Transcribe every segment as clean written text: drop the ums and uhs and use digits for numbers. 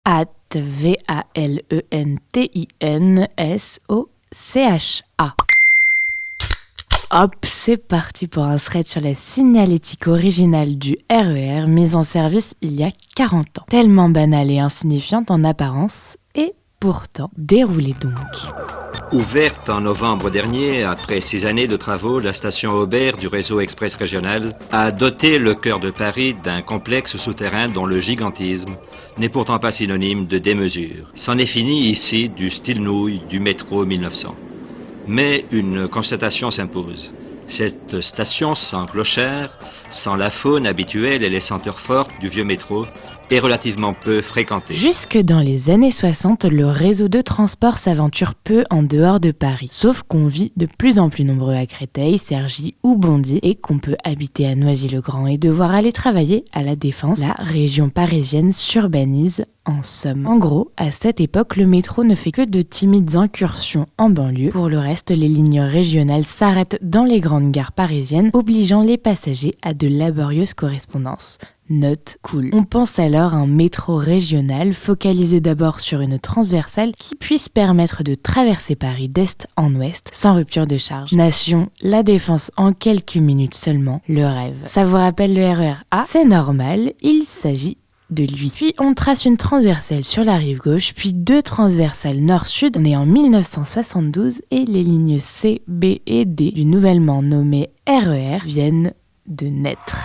ValentinoschA. Hop, c'est parti pour un thread sur la signalétique originale du RER, mise en service il y a 40 ans. Tellement banale et insignifiante en apparence, et pourtant déroulée donc. Ouverte en novembre dernier, après 6 années de travaux, la station Aubert du réseau express régional a doté le cœur de Paris d'un complexe souterrain dont le gigantisme n'est pourtant pas synonyme de démesure. C'en est fini ici du style nouille du métro 1900. Mais une constatation s'impose. Cette station sans clochard, sans la faune habituelle et les senteurs fortes du vieux métro, est relativement peu fréquentée. Jusque dans les années 60, le réseau de transport s'aventure peu en dehors de Paris. Sauf qu'on vit de plus en plus nombreux à Créteil, Cergy ou Bondy et qu'on peut habiter à Noisy-le-Grand et devoir aller travailler à La Défense. La région parisienne s'urbanise en somme. En gros, à cette époque, le métro ne fait que de timides incursions en banlieue. Pour le reste, les lignes régionales s'arrêtent dans les grandes gares parisiennes, obligeant les passagers à de laborieuses correspondances. Note cool. On pense alors à un métro régional focalisé d'abord sur une transversale qui puisse permettre de traverser Paris d'est en ouest sans rupture de charge. Nation, La Défense en quelques minutes seulement, le rêve. Ça vous rappelle le RER A ? C'est normal, il s'agit de lui. Puis on trace une transversale sur la rive gauche, puis 2 transversales nord-sud. On est en 1972 et les lignes C, B et D du nouvellement nommé RER viennent de naître.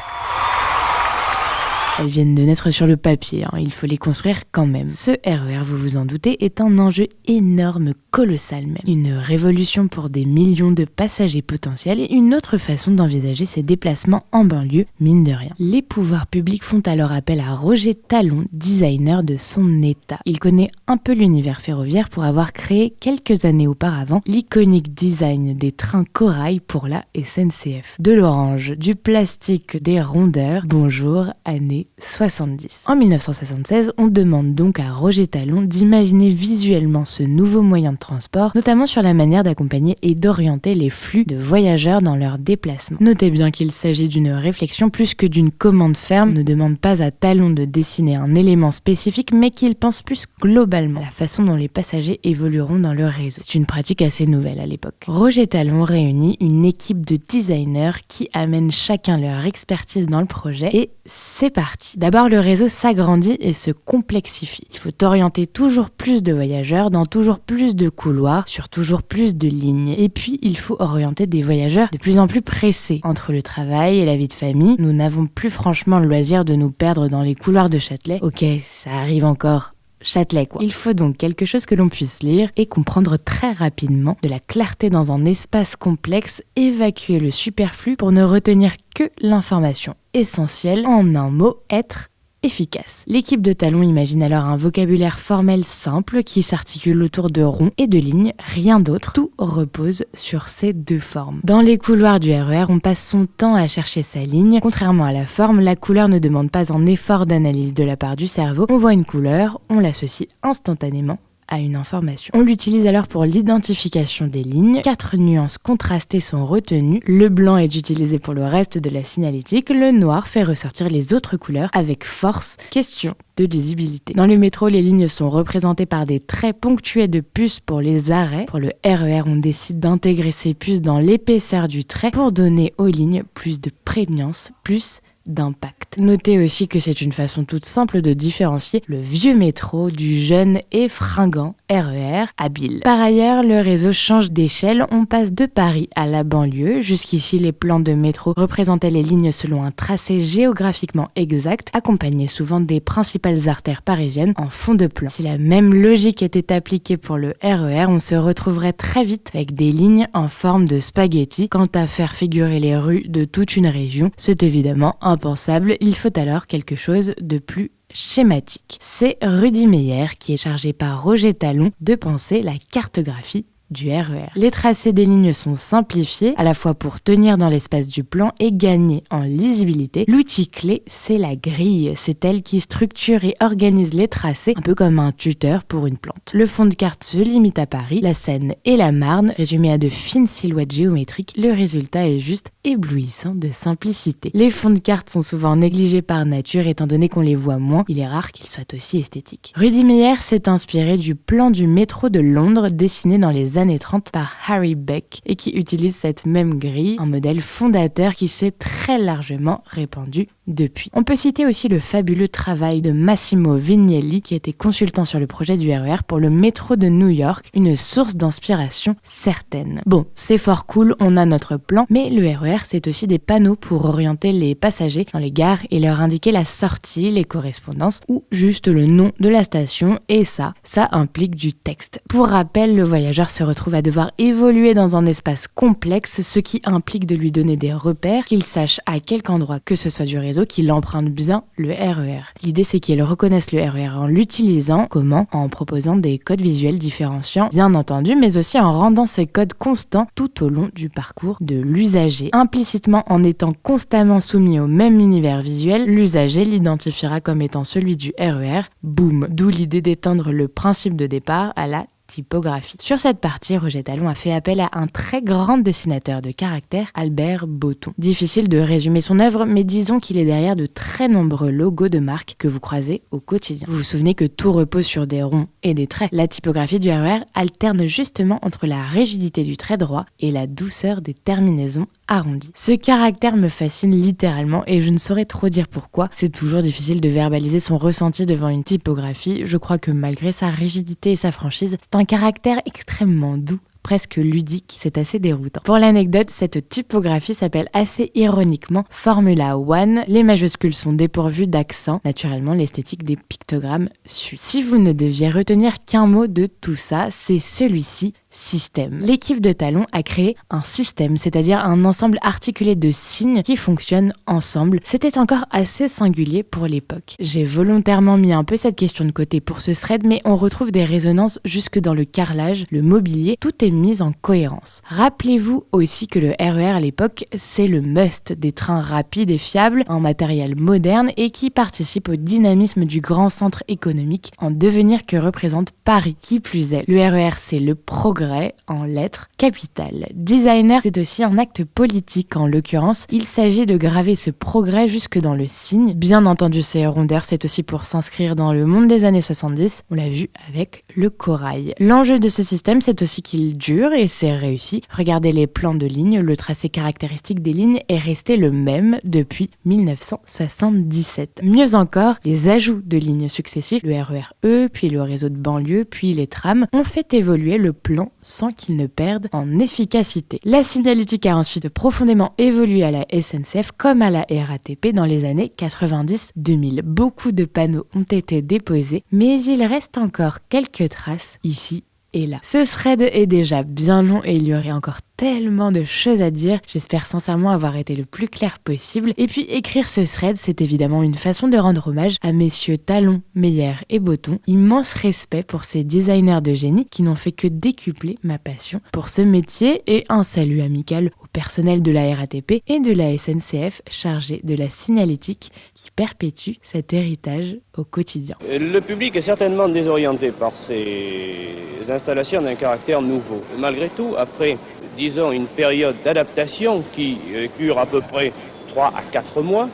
Elles viennent de naître sur le papier, il faut les construire quand même. Ce RER, vous vous en doutez, est un enjeu énorme, colossal même. Une révolution pour des millions de passagers potentiels et une autre façon d'envisager ces déplacements en banlieue, mine de rien. Les pouvoirs publics font alors appel à Roger Talon, designer de son état. Il connaît un peu l'univers ferroviaire pour avoir créé quelques années auparavant l'iconique design des trains corail pour la SNCF. De l'orange, du plastique, des rondeurs, bonjour, année 70. En 1976, on demande donc à Roger Talon d'imaginer visuellement ce nouveau moyen de transport, notamment sur la manière d'accompagner et d'orienter les flux de voyageurs dans leurs déplacements. Notez bien qu'il s'agit d'une réflexion plus que d'une commande ferme. On ne demande pas à Talon de dessiner un élément spécifique, mais qu'il pense plus globalement à la façon dont les passagers évolueront dans le réseau. C'est une pratique assez nouvelle à l'époque. Roger Talon réunit une équipe de designers qui amènent chacun leur expertise dans le projet et c'est parti. D'abord, le réseau s'agrandit et se complexifie. Il faut orienter toujours plus de voyageurs dans toujours plus de couloirs, sur toujours plus de lignes. Et puis, il faut orienter des voyageurs de plus en plus pressés. Entre le travail et la vie de famille, nous n'avons plus franchement le loisir de nous perdre dans les couloirs de Châtelet. Ok, ça arrive encore. Châtelet quoi. Il faut donc quelque chose que l'on puisse lire et comprendre très rapidement, de la clarté dans un espace complexe, évacuer le superflu pour ne retenir que l'information essentielle, en un mot, être efficace. L'équipe de Talon imagine alors un vocabulaire formel simple qui s'articule autour de ronds et de lignes, rien d'autre. Tout repose sur ces 2 formes. Dans les couloirs du RER, on passe son temps à chercher sa ligne. Contrairement à la forme, la couleur ne demande pas un effort d'analyse de la part du cerveau. On voit une couleur, on l'associe instantanément à une information. On l'utilise alors pour l'identification des lignes. 4 nuances contrastées sont retenues. Le blanc est utilisé pour le reste de la signalétique. Le noir fait ressortir les autres couleurs avec force. Question de lisibilité. Dans le métro, les lignes sont représentées par des traits ponctués de puces pour les arrêts. Pour le RER, on décide d'intégrer ces puces dans l'épaisseur du trait pour donner aux lignes plus de prégnance, plus d'impact. Notez aussi que c'est une façon toute simple de différencier le vieux métro du jeune et fringant RER habile. Par ailleurs, le réseau change d'échelle, on passe de Paris à la banlieue. Jusqu'ici, les plans de métro représentaient les lignes selon un tracé géographiquement exact, accompagné souvent des principales artères parisiennes en fond de plan. Si la même logique était appliquée pour le RER, on se retrouverait très vite avec des lignes en forme de spaghetti. Quant à faire figurer les rues de toute une région, c'est évidemment impensable. Il faut alors quelque chose de plus schématique. C'est Rudy Meyer qui est chargé par Roger Talon de penser la cartographie du RER. Les tracés des lignes sont simplifiés, à la fois pour tenir dans l'espace du plan et gagner en lisibilité. L'outil clé, c'est la grille. C'est elle qui structure et organise les tracés, un peu comme un tuteur pour une plante. Le fond de carte se limite à Paris, la Seine et la Marne, résumés à de fines silhouettes géométriques. Le résultat est juste éblouissant de simplicité. Les fonds de carte sont souvent négligés par nature, étant donné qu'on les voit moins. Il est rare qu'ils soient aussi esthétiques. Rudy Meyer s'est inspiré du plan du métro de Londres, dessiné dans les années 30 par Harry Beck, et qui utilise cette même grille, un modèle fondateur qui s'est très largement répandu depuis. On peut citer aussi le fabuleux travail de Massimo Vignelli, qui était consultant sur le projet du RER pour le métro de New York, une source d'inspiration certaine. Bon, c'est fort cool, on a notre plan, mais le RER, c'est aussi des panneaux pour orienter les passagers dans les gares et leur indiquer la sortie, les correspondances ou juste le nom de la station, et ça implique du texte. Pour rappel, le voyageur se retrouve à devoir évoluer dans un espace complexe, ce qui implique de lui donner des repères, qu'il sache à quelque endroit que ce soit du réseau qu'il emprunte bien le RER. L'idée, c'est qu'il reconnaisse le RER en l'utilisant. Comment ? En proposant des codes visuels différenciants, bien entendu, mais aussi en rendant ces codes constants tout au long du parcours de l'usager. Implicitement, en étant constamment soumis au même univers visuel, l'usager l'identifiera comme étant celui du RER. Boum ! D'où l'idée d'étendre le principe de départ à la typographie. Sur cette partie, Roger Talon a fait appel à un très grand dessinateur de caractères, Albert Botton. Difficile de résumer son œuvre, mais disons qu'il est derrière de très nombreux logos de marques que vous croisez au quotidien. Vous vous souvenez que tout repose sur des ronds et des traits. La typographie du RER alterne justement entre la rigidité du trait droit et la douceur des terminaisons arrondies. Ce caractère me fascine littéralement et je ne saurais trop dire pourquoi. C'est toujours difficile de verbaliser son ressenti devant une typographie. Je crois que malgré sa rigidité et sa franchise, c'est un caractère extrêmement doux, presque ludique, c'est assez déroutant. Pour l'anecdote, cette typographie s'appelle assez ironiquement Formula One. Les majuscules sont dépourvues d'accent, naturellement l'esthétique des pictogrammes suit. Si vous ne deviez retenir qu'un mot de tout ça, c'est celui-ci, système. L'équipe de Talon a créé un système, c'est-à-dire un ensemble articulé de signes qui fonctionnent ensemble. C'était encore assez singulier pour l'époque. J'ai volontairement mis un peu cette question de côté pour ce thread, mais on retrouve des résonances jusque dans le carrelage, le mobilier, tout est mis en cohérence. Rappelez-vous aussi que le RER à l'époque, c'est le must des trains rapides et fiables, en matériel moderne et qui participe au dynamisme du grand centre économique en devenir que représente Paris. Qui plus est, le RER c'est le progrès en lettres capitales. Designer, c'est aussi un acte politique. En l'occurrence, il s'agit de graver ce progrès jusque dans le signe. Bien entendu, ces rondeurs, c'est aussi pour s'inscrire dans le monde des années 70. On l'a vu avec le corail. L'enjeu de ce système, c'est aussi qu'il dure et c'est réussi. Regardez les plans de lignes, le tracé caractéristique des lignes est resté le même depuis 1977. Mieux encore, les ajouts de lignes successifs, le RER-E, puis le réseau de banlieue, puis les trams, ont fait évoluer le plan sans qu'ils ne perdent en efficacité. La signalétique a ensuite profondément évolué à la SNCF comme à la RATP dans les années 90-2000. Beaucoup de panneaux ont été déposés, mais il reste encore quelques traces ici et là. Ce thread est déjà bien long et il y aurait encore tellement de choses à dire. J'espère sincèrement avoir été le plus clair possible. Et puis écrire ce thread, c'est évidemment une façon de rendre hommage à messieurs Talon, Meyer et Botton. Immense respect pour ces designers de génie qui n'ont fait que décupler ma passion pour ce métier et un salut amical au personnel de la RATP et de la SNCF chargé de la signalétique qui perpétue cet héritage au quotidien. Le public est certainement désorienté par ces installations d'un caractère nouveau. Malgré tout, après disons une période d'adaptation qui dure à peu près 3 à 4 mois,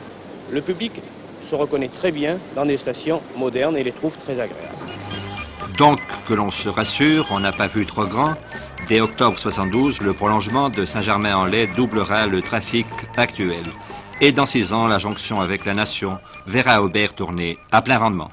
le public se reconnaît très bien dans des stations modernes et les trouve très agréables. Donc, que l'on se rassure, on n'a pas vu trop grand. Dès octobre 72, le prolongement de Saint-Germain-en-Laye doublera le trafic actuel. Et dans 6 ans, la jonction avec la Nation verra Aubert tourner à plein rendement.